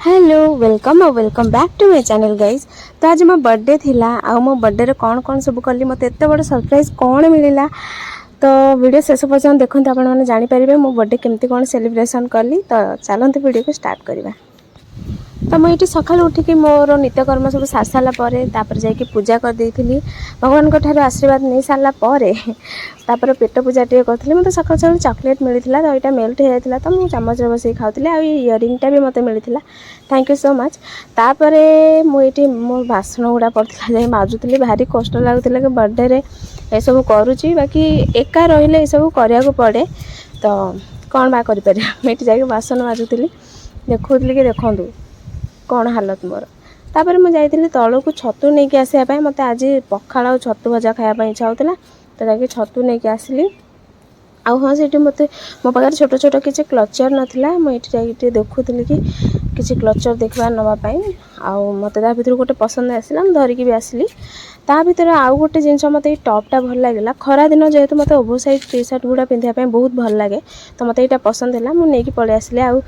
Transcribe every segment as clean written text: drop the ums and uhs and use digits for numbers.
Hello welcome back to my channel guys. तो आज मो बर्थडे थिला आ मो बर्थडे रे कौन कौन सब कली मत एत बड़ सरप्राइज कौन मिलला। तो वीडियो शेष पर्यटन देखते आपण मैंने जानीपर मो बर्थडे केमती कौन सेलिब्रेशन कली। तो चलते वीडियो को स्टार्ट करवा। तो मुझे सका उठिकी मोर नित्यकर्म सब सारी सारापर जाकि पूजा करदे भगवान आशीर्वाद नहीं सारापर पेट पूजा टे करी। मतलब सका सका चॉकलेट मिलता तो यहाँ मेल्ट हो जाता तो मुझे चामच बस खाऊली। आ इयरिंगटा भी मत मिलता। Thank you so much. तापर मुझे मो बासन गुड़ा पड़ता जाए माजुली भारी कष्ट लगुला कि बर्थडे रे ये सब करुच्ची बाकी एका रही ये सब कराया पड़े। तो कौन बा कर मुझे जाकि बासन माजुली देखुली कि देखूँ कौन हालत मोर। तापर मुझे तौक छतु नहीं कि आसापी मत आज पखाड़ और छतु भजा खायापी इच्छा होता। तो जाकि छतु नहीं कि आसली। आ हाँ से मत मो पाखे छोट छोट किसी क्लचर नाला मुझे देखुली कि किसी क्लचर देखा नापी आउ मत भर गोटे पसंद आसला धरिकी भी आसली। ता भर आउ गोटे जिनस मत टपटा भल लगे खरा दिन जेहेतु मत ओभर साइज टी सार्ट गुड़ा पिंधापी बहुत भल लगे। तो मत यहाँ पसंद है मुझे पलि आसली। आउ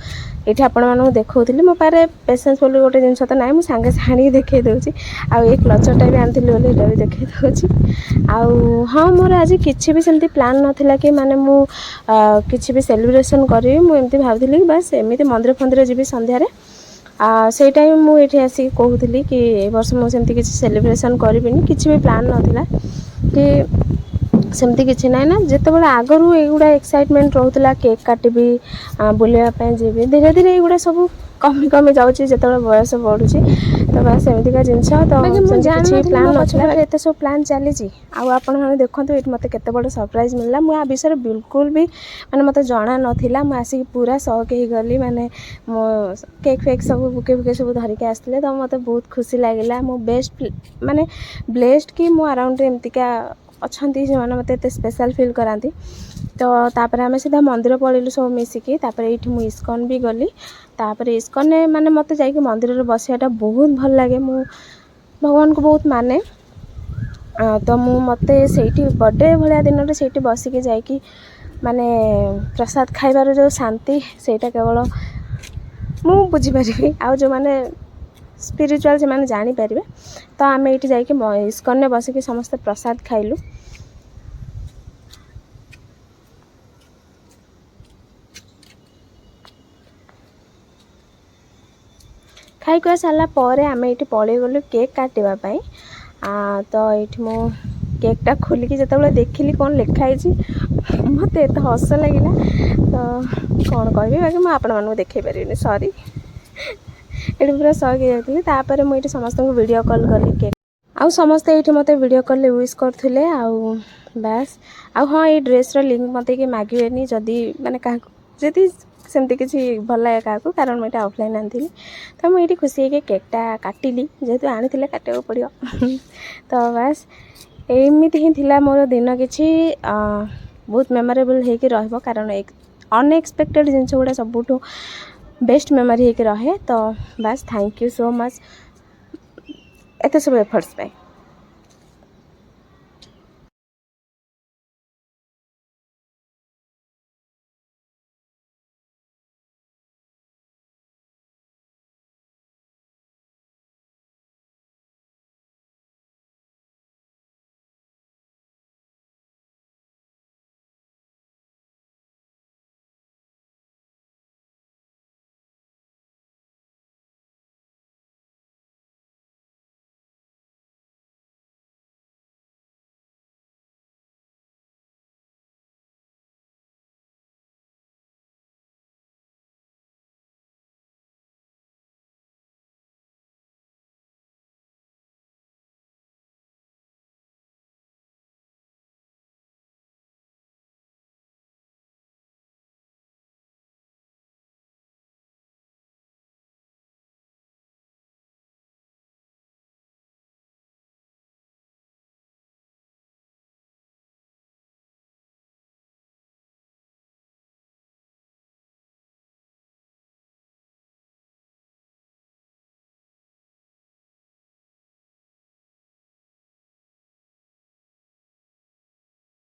ये आपण मानक देखी मो पारे पेसेंस बोली गोटे जिनस तो ना मुझे सांगे साणी देखे दूसरी। आउ ये क्लचरटा भी आनी बोली भी देखे दूसरी। आउ हाँ मोर आज किसी भी सेमती प्लान नाला कि माने मु किसी भी सेलिब्रेशन करी मुझे भावुली बस एमती मंदिर फंदिर जी सन्धार से टाइम मुझे आसिक कहूली कि ए वर्ष मुझे किसी सेलिब्रेशन करी किसी भी प्लान नाला कि सेमती किसी ना ना जिते बड़े आगु युवा एक्साइटमेंट रोला केक काटबी बुलायापी जी धीरे धीरे युवा सब कमी कमी जाऊँगी जो बयस बढ़ुँ। तो बस एमतीका जिनस तो किसी प्लान नाला एत सब प्लान चली आपण मैंने देखो ये मत के बड़ सरप्राइज मिलला। मुझे विषय बिल्कुल भी माने मत जना नाला मुझे पूरा शौक हो गली माने मो केक फेक सब बुके बुके सब धरिकी आसते। तो मत बहुत खुशी लगे मो बेस्ट माने ब्लेस्ड कि मो अराउंड एमतीका अच्छा जो मैंने मत एत स्पेशल फिल कराती। तो तापर आम सीधा मंदिर पलैलु सब मिसिकी। तापर ये मुझे इस्कन भी गली। तापर इस्कन माने मत जाकि मंदिर बसाटा बहुत भल लगे। मु भगवान को बहुत माने। तो मु मत से बर्थडे भाया दिन से बसिकी जाकि माने प्रसाद खाइबार जो शांति सेटा केवल मु बुझीपारि आउ जो माने स्पिरिचुअल से माने जानी पारे। तो आम ये जाकि इस्कन बसिकी समस्त प्रसाद खाइलु। खाई खुआ सारापर आम ये पलि गलु केक काटापी। तो ये मु केकटा खोलिकी जो देखिली कौन लिखाई मत एत हस लगे। तो कौन कह बाकी मुझे आपण मानक देखे पारि सॉरी ये पूरा शौक हो जाती। मुझे समस्त वीडियो कॉल कली केक आउ समस्ते ये मत वीडियो कॉल विश करते आउ बास। आउ हाँ ये ड्रेस लिंक मत कि मागे जदि माने जदि सेमती किसी भल लगे क्या कारण मुझे ऑफलाइन आनी। तो मुझे खुशी है केकटा काटिली जेहेतु आनी काटा पड़ो। तो बस एमती ही थिला मोर दिन किसी बहुत मेमोरेबल हो कारण एक अनएक्सपेक्टेड जिनस गुड़ा सबुठ बेस्ट मेमोरी हो रहे। तो बस थैंक यू सो मच एत सब एफर्ट्स पे।